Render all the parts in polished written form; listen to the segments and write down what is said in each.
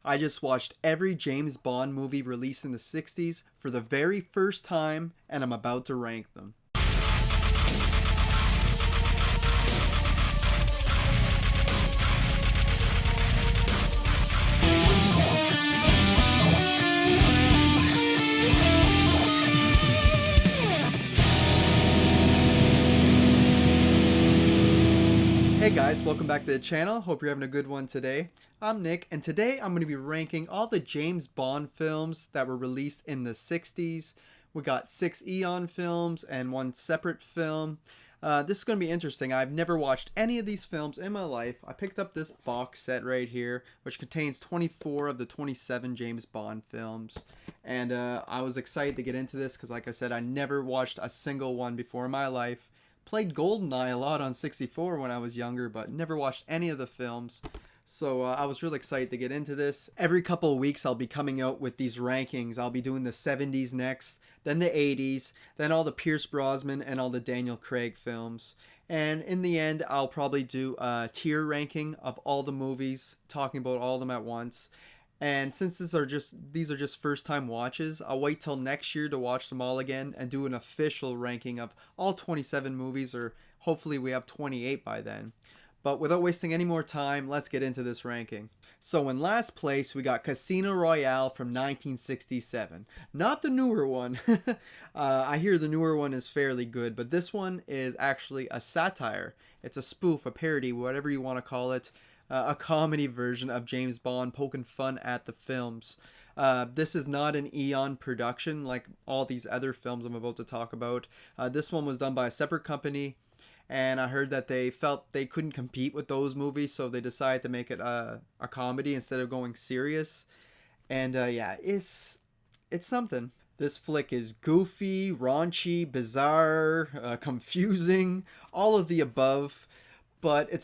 I just watched every James Bond movie released in the 60s for the very first time, and I'm about to rank them. Hey guys, welcome back to the channel. Hope you're having a good one today. I'm Nick, and today I'm going to be ranking all the James Bond films that were released in the 60s. We got 6 Eon films and 1 separate film. This is going to be interesting. I've never watched any of these films in my life. I picked up this box set right here, which contains 24 of the 27 James Bond films. And I was excited to get into this because, like I said, I never watched a single one before in my life. Played GoldenEye a lot on 64 when I was younger, but never watched any of the films. So I was really excited to get into this. Every couple of weeks I'll be coming out with these rankings. I'll be doing the 70s next, then the 80s, then all the Pierce Brosnan and all the Daniel Craig films. And in the end, I'll probably do a tier ranking of all the movies, talking about all of them at once. And since these are just first time watches, I'll wait till next year to watch them all again and do an official ranking of all 27 movies, or hopefully we have 28 by then. But without wasting any more time, let's get into this ranking. So in last place, we got Casino Royale from 1967. Not the newer one. I hear the newer one is fairly good, but this one is actually a satire. It's a spoof, a parody, whatever you want to call it. A comedy version of James Bond poking fun at the films. This is not an Eon production like all these other films I'm about to talk about. This one was done by a separate company, and I heard that they felt they couldn't compete with those movies, so they decided to make it a comedy instead of going serious. And yeah, it's something. This flick is goofy, raunchy, bizarre, confusing, all of the above. But it's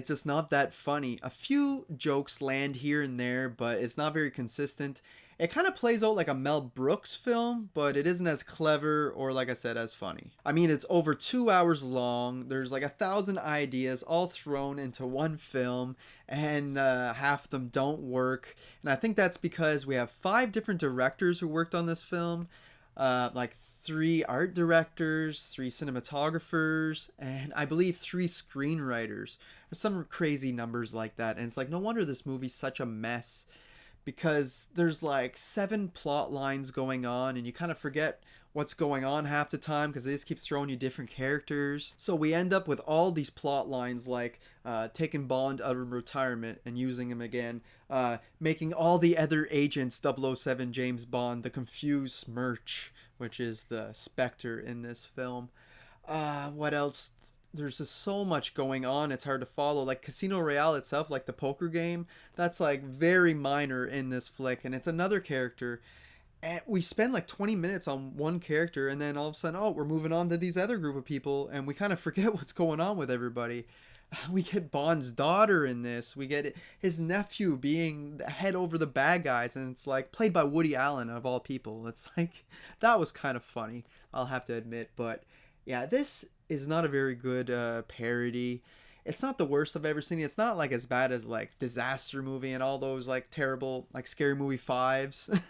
just not that funny. A few jokes land here and there, but it's not very consistent. It kind of plays out like a Mel Brooks film, but it isn't as clever or, like I said, as funny. I mean, it's over 2 hours long. There's like 1,000 ideas all thrown into one film, and half of them don't work. And I think that's because we have 5 different directors who worked on this film. Like 3 art directors, 3 cinematographers, and I believe 3 screenwriters. There's some crazy numbers like that, and it's like no wonder this movie's such a mess, because there's like 7 plot lines going on, and you kind of forget what's going on half the time because they just keep throwing you different characters. So we end up with all these plot lines like taking Bond out of retirement and using him again, making all the other agents 007 James Bond the confused Smirch, which is the Spectre in this film. What else? There's just so much going on, it's hard to follow. Like Casino Royale itself, like the poker game, that's like very minor in this flick, and it's another character. And we spend like 20 minutes on one character, and then all of a sudden, oh, we're moving on to these other group of people, and we kind of forget what's going on with everybody. We get Bond's daughter in this. We get his nephew being the head over the bad guys, and it's like played by Woody Allen of all people. It's like that was kind of funny, I'll have to admit. But yeah, this is not a very good parody. It's not the worst I've ever seen. It's not like as bad as like Disaster Movie and all those like terrible like Scary Movie 5s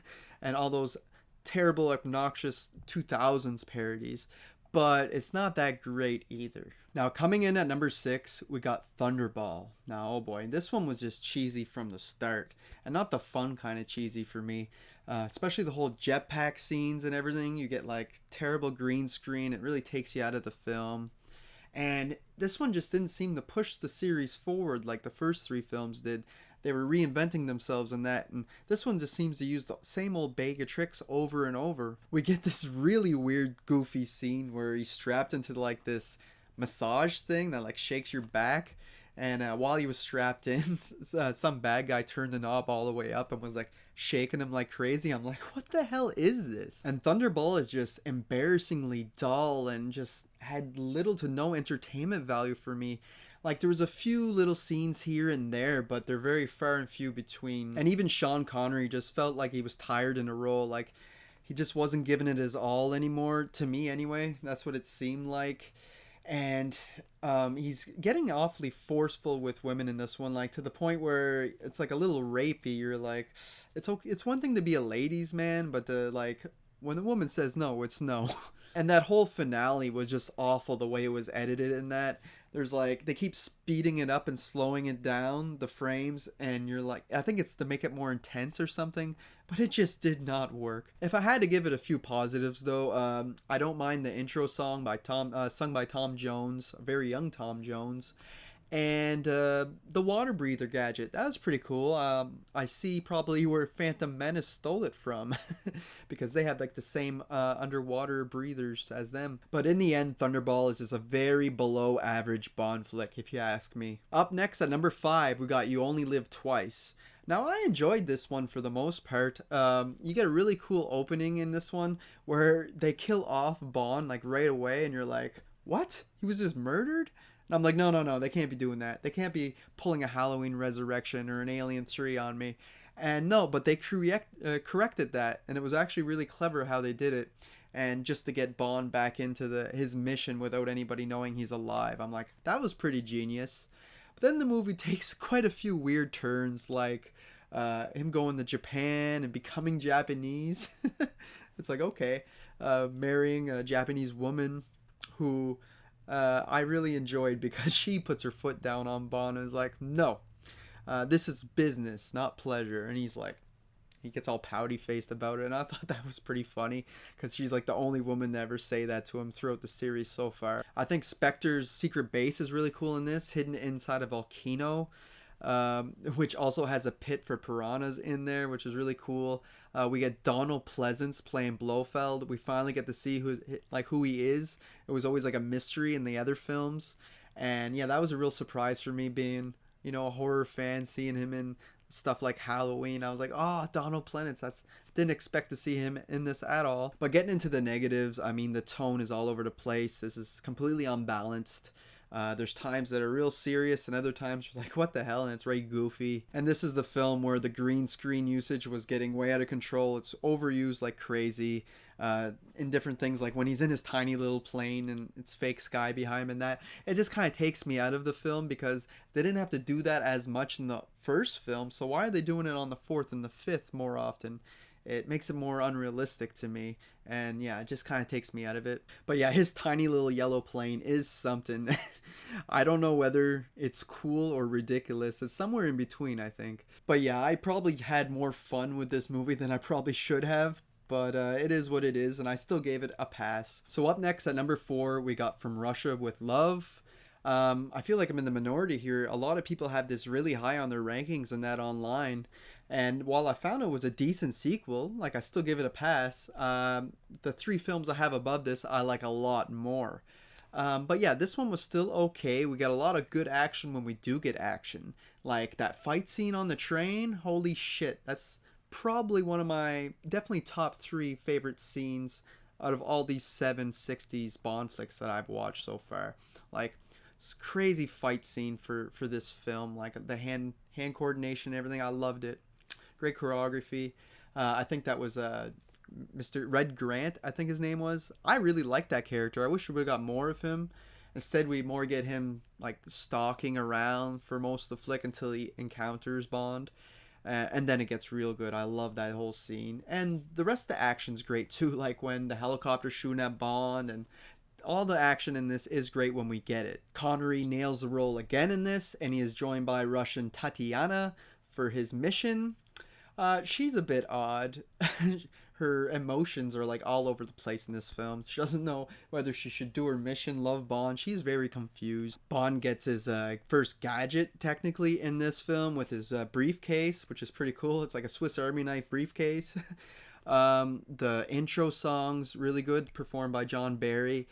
and all those terrible obnoxious 2000s parodies, but it's not that great either. Now coming in at number 6, we got Thunderball. Now oh boy, this one was just cheesy from the start, and not the fun kind of cheesy for me. Especially the whole jetpack scenes and everything. You get like terrible green screen. It really takes you out of the film. And this one just didn't seem to push the series forward like the first 3 films did. They were reinventing themselves in that, and this one just seems to use the same old bag of tricks over and over. We get this really weird, goofy scene where he's strapped into like this massage thing that like shakes your back, and while he was strapped in, some bad guy turned the knob all the way up and was like shaking him like crazy. I'm like, what the hell is this? And Thunderball is just embarrassingly dull and just had little to no entertainment value for me. Like there was a few little scenes here and there, but they're very far and few between. And even Sean Connery just felt like he was tired in a role. Like he just wasn't giving it his all anymore, to me anyway. That's what it seemed like. and he's getting awfully forceful with women in this one, like to the point where it's like a little rapey. You're like, it's okay, it's one thing to be a ladies man, but the like when the woman says no, it's no. And that whole finale was just awful the way it was edited in that. There's like they keep speeding it up and slowing it down the frames, and you're like, I think it's to make it more intense or something, but it just did not work. If I had to give it a few positives though, I don't mind the intro song by sung by Tom Jones, a very young Tom Jones, and the water breather gadget, that was pretty cool. I see probably where Phantom Menace stole it from because they have like the same underwater breathers as them. But in the end, Thunderball is just a very below average Bond flick if you ask me. Up next at number 5, we got You Only Live Twice. Now, I enjoyed this one for the most part. You get a really cool opening in this one where they kill off Bond like right away, and you're like, what? He was just murdered? And I'm like, no, no, no, they can't be doing that. They can't be pulling a Halloween Resurrection or an Alien 3 on me. And no, but they corrected that, and it was actually really clever how they did it. And just to get Bond back into his mission without anybody knowing he's alive. I'm like, that was pretty genius. But then the movie takes quite a few weird turns, like him going to Japan and becoming Japanese. It's like, okay, marrying a Japanese woman who I really enjoyed because she puts her foot down on Bond and is like, no, this is business, not pleasure. And he's like, he gets all pouty faced about it. And I thought that was pretty funny because she's like the only woman to ever say that to him throughout the series so far. I think Spectre's secret base is really cool in this, hidden inside a volcano. Which also has a pit for piranhas in there, which is really cool. We get Donald Pleasance playing Blofeld. We finally get to see who he is. It was always like a mystery in the other films, and yeah, that was a real surprise for me, being a horror fan, seeing him in stuff like Halloween. I was like, oh, Donald Pleasance. Didn't expect to see him in this at all. But getting into the negatives, I mean, the tone is all over the place. This is completely unbalanced. There's times that are real serious and other times you're like, what the hell? And it's very goofy. And this is the film where the green screen usage was getting way out of control. It's overused like crazy in different things, like when he's in his tiny little plane and it's fake sky behind him, and that it just kind of takes me out of the film because they didn't have to do that as much in the first film. So why are they doing it on the fourth and the fifth more often? It makes it more unrealistic to me, and yeah, it just kind of takes me out of it. But yeah, his tiny little yellow plane is something. I don't know whether it's cool or ridiculous. It's somewhere in between, I think. But yeah, I probably had more fun with this movie than I probably should have, but it is what it is, and I still gave it a pass. So up next at number 4, we got From Russia with Love. I feel like I'm in the minority here. A lot of people have this really high on their rankings and that online. And while I found it was a decent sequel, like I still give it a pass. The 3 films I have above this, I like a lot more. But yeah, this one was still okay. We got a lot of good action when we do get action. Like that fight scene on the train. Holy shit. That's probably one of my definitely top 3 favorite scenes out of all these 760s Bond flicks that I've watched so far. Like, it's crazy fight scene for this film. Like the hand coordination and everything. I loved it. Great choreography. I think that was Mr. Red Grant, I think his name was. I really liked that character. I wish we would have got more of him. Instead, we more get him like stalking around for most of the flick until he encounters Bond. And then it gets real good. I love that whole scene. And the rest of the action's great too, like when the helicopter's shooting at Bond, and all the action in this is great when we get it. Connery nails the role again in this, and he is joined by Russian Tatiana for his mission. She's a bit odd. Her emotions are like all over the place in this film. She doesn't know whether she should do her mission, love Bond. She's very confused. Bond gets his first gadget technically in this film with his briefcase, which is pretty cool. It's like a Swiss Army knife briefcase. The intro song's really good, performed by John Barry.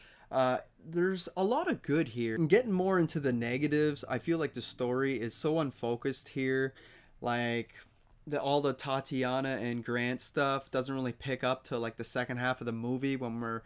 There's a lot of good here. And getting more into the negatives, I feel like the story is so unfocused here. Like all the Tatiana and Grant stuff doesn't really pick up till like the second half of the movie when we're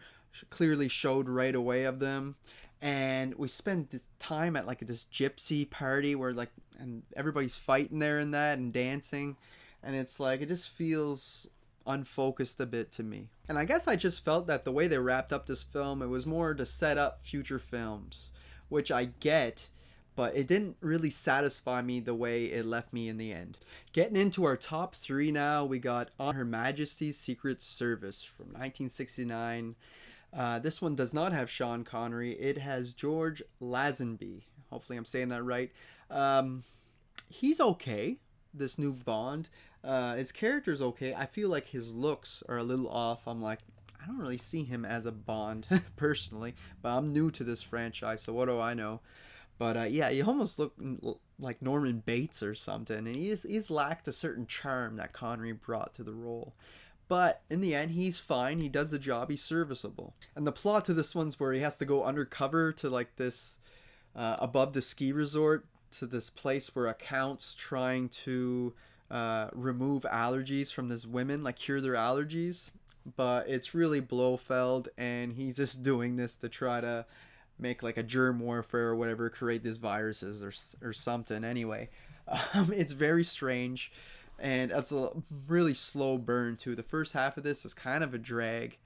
clearly showed right away of them. And we spend this time at like this gypsy party where like, and everybody's fighting there and that and dancing, and it's like it just feels unfocused a bit to me. And I guess I just felt that the way they wrapped up this film, it was more to set up future films, which I get, but it didn't really satisfy me the way it left me in the end. Getting into our top three now, we got On Her Majesty's Secret Service from 1969. This one does not have Sean Connery. It has George Lazenby. Hopefully I'm saying that right. He's okay, this new Bond. His character's okay. I feel like his looks are a little off. I'm like, I don't really see him as a Bond personally, but I'm new to this franchise, so what do I know? But yeah, he almost looked like Norman Bates or something, and he's lacked a certain charm that Connery brought to the role. But in the end, he's fine. He does the job. He's serviceable. And the plot to this one's where he has to go undercover to like this above the ski resort to this place where a count's trying to remove allergies from this women, like cure their allergies. But it's really Blofeld, and he's just doing this to try to make like a germ warfare or whatever, create these viruses or something. Anyway, it's very strange, and it's a really slow burn too. The first half of this is kind of a drag,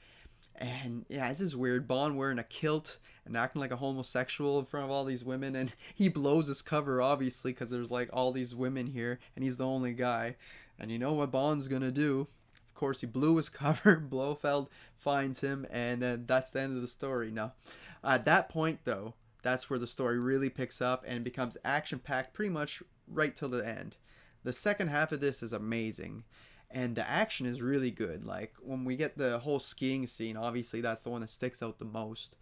and yeah, it's just weird. Bond wearing a kilt and acting like a homosexual in front of all these women, and he blows his cover obviously because there's like all these women here, and he's the only guy. And you know what Bond's gonna do? Of course, he blew his cover. Blofeld finds him, and then that's the end of the story. No, at that point though, that's where the story really picks up and becomes action-packed pretty much right till the end. The second half of this is amazing, and the action is really good. Like when we get the whole skiing scene, obviously that's the one that sticks out the most.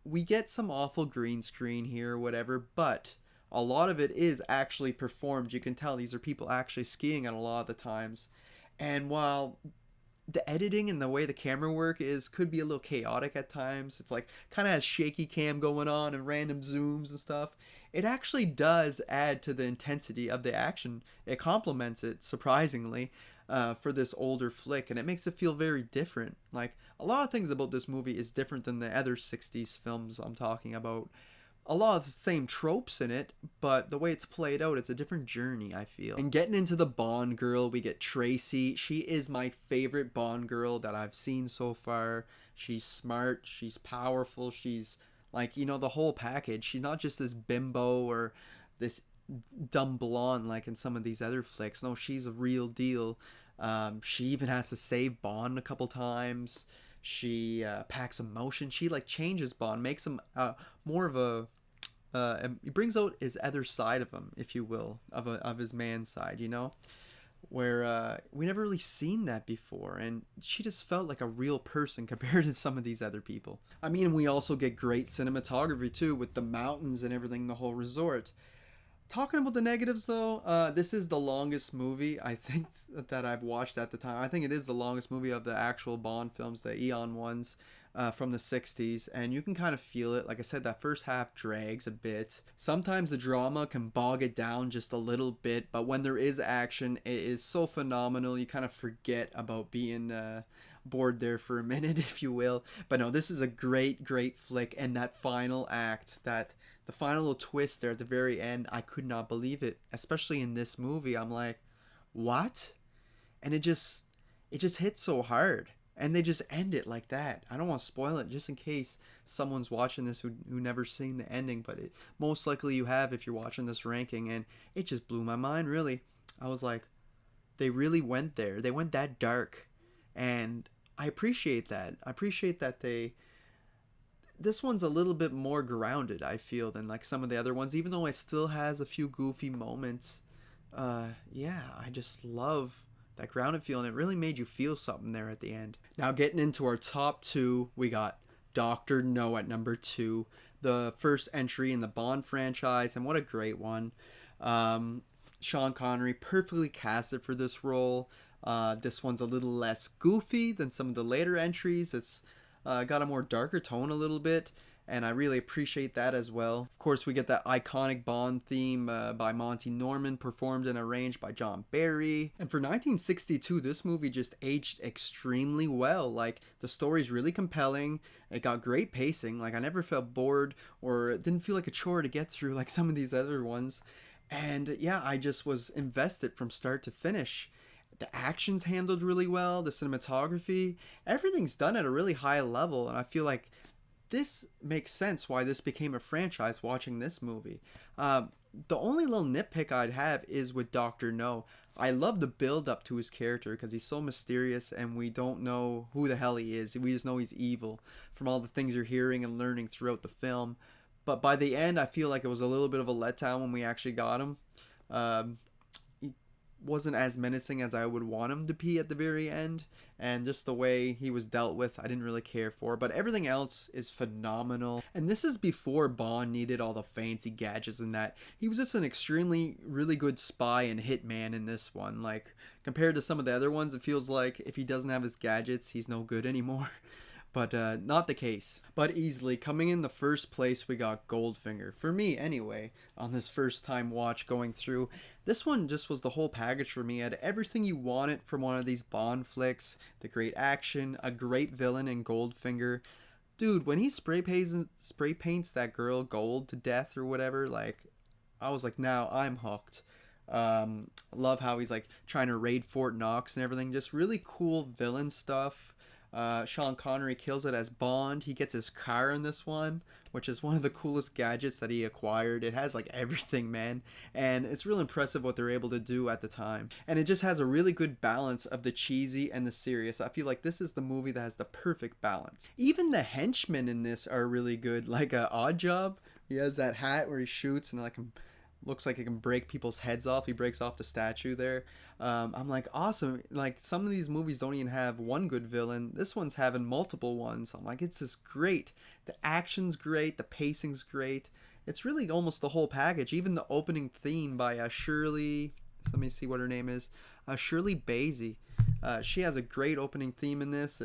We get some awful green screen here or whatever, but a lot of it is actually performed. You can tell these are people actually skiing at a lot of the times. And while the editing and the way the camera work is could be a little chaotic at times, it's like kind of has shaky cam going on and random zooms and stuff, it actually does add to the intensity of the action. It complements it surprisingly for this older flick, and it makes it feel very different. Like a lot of things about this movie is different than the other 60s films I'm talking about. A lot of the same tropes in it, but the way it's played out, it's a different journey, I feel. And getting into the Bond girl, we get Tracy. She is my favorite Bond girl that I've seen so far. She's smart, she's powerful, she's like, you know, the whole package. She's not just this bimbo or this dumb blonde like in some of these other flicks. No, she's a real deal. She even has to save Bond a couple times. She packs emotion. She like changes Bond, makes him more of a. He brings out his other side of him, if you will, of his man side. You know, where we never really seen that before, and she just felt like a real person compared to some of these other people. I mean, we also get great cinematography too, with the mountains and everything, the whole resort. Talking about the negatives though, this is the longest movie I think that I've watched at the time. I think it is the longest movie of the actual Bond films, the Eon ones from the 60s, and you can kind of feel it. Like I said, that first half drags a bit. Sometimes the drama can bog it down just a little bit, but when there is action, it is so phenomenal. You kind of forget about being bored there for a minute, if you will. But no, this is a great, great flick, and that final act, the final little twist there at the very end, I could not believe it. Especially in this movie, I'm like, what? And it just hits so hard. And they just end it like that. I don't want to spoil it just in case someone's watching this who never seen the ending, but most likely you have if you're watching this ranking, and it just blew my mind, really. I was like, they really went there. They went that dark. And I appreciate that. I appreciate that this one's a little bit more grounded, I feel, than like some of the other ones, even though it still has a few goofy moments. Yeah, I just love that grounded feel, and it really made you feel something there at the end. Now getting into our top two, we got Dr. No at number 2, the first entry in the Bond franchise, and what a great one. Sean Connery perfectly casted for this role. This one's a little less goofy than some of the later entries. It's got a more darker tone a little bit, and I really appreciate that as well. Of course, we get that iconic Bond theme by Monty Norman, performed and arranged by John Barry. And for 1962, this movie just aged extremely well. Like, the story's really compelling. It got great pacing. Like, I never felt bored, or it didn't feel like a chore to get through like some of these other ones. And yeah, I just was invested from start to finish. The action's handled really well, the cinematography, everything's done at a really high level, and I feel like this makes sense why this became a franchise watching this movie. The only little nitpick I'd have is with Dr. No. I love the build up to his character because he's so mysterious and we don't know who the hell he is. We just know he's evil from all the things you're hearing and learning throughout the film. But by the end, I feel like it was a little bit of a letdown when we actually got him. Um, he wasn't as menacing as I would want him to be at the very end, and just the way he was dealt with, I didn't really care for. But everything else is phenomenal, and this is before Bond needed all the fancy gadgets and that. He was just an extremely really good spy and hitman in this one. Like compared to some of the other ones, it feels like if he doesn't have his gadgets, he's no good anymore. But not the case. But easily coming in the first place, we got Goldfinger. For me, anyway, on this first time watch going through, this one just was the whole package for me. It had everything you wanted from one of these Bond flicks: the great action, a great villain in Goldfinger. Dude, when he spray paints that girl gold to death or whatever, like I was like, now I'm hooked. Love how he's like trying to raid Fort Knox and everything. Just really cool villain stuff. Sean Connery kills it as Bond. He gets his car in this one, which is one of the coolest gadgets that he acquired. It has like everything, man. And it's real impressive what they're able to do at the time. And it just has a really good balance of the cheesy and the serious. I feel like this is the movie that has the perfect balance. Even the henchmen in this are really good. Like Odd Job, he has that hat where he shoots and like looks like it can break people's heads off. He breaks off the statue there. I'm like, awesome. Like some of these movies don't even have one good villain. This one's having multiple ones. I'm like, it's just great. The action's great. The pacing's great. It's really almost the whole package. Even the opening theme by Shirley. Let me see what her name is. Shirley Bassey. She has a great opening theme in this.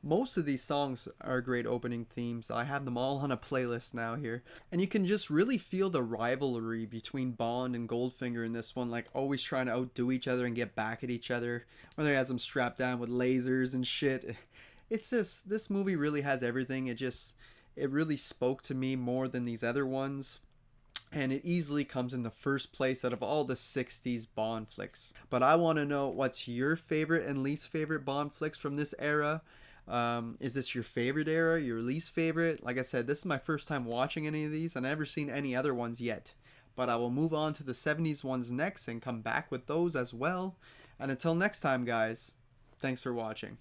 Most of these songs are great opening themes. I have them all on a playlist now here. And you can just really feel the rivalry between Bond and Goldfinger in this one, like always trying to outdo each other and get back at each other. Whether he has them strapped down with lasers and shit. It's just, this movie really has everything. It really spoke to me more than these other ones. And it easily comes in the first place out of all the 60s Bond flicks. But I want to know, what's your favorite and least favorite Bond flicks from this era? Is this your favorite era, your least favorite? Like I said, this is my first time watching any of these, and I've never seen any other ones yet. But I will move on to the 70s ones next and come back with those as well. And until next time, guys, thanks for watching.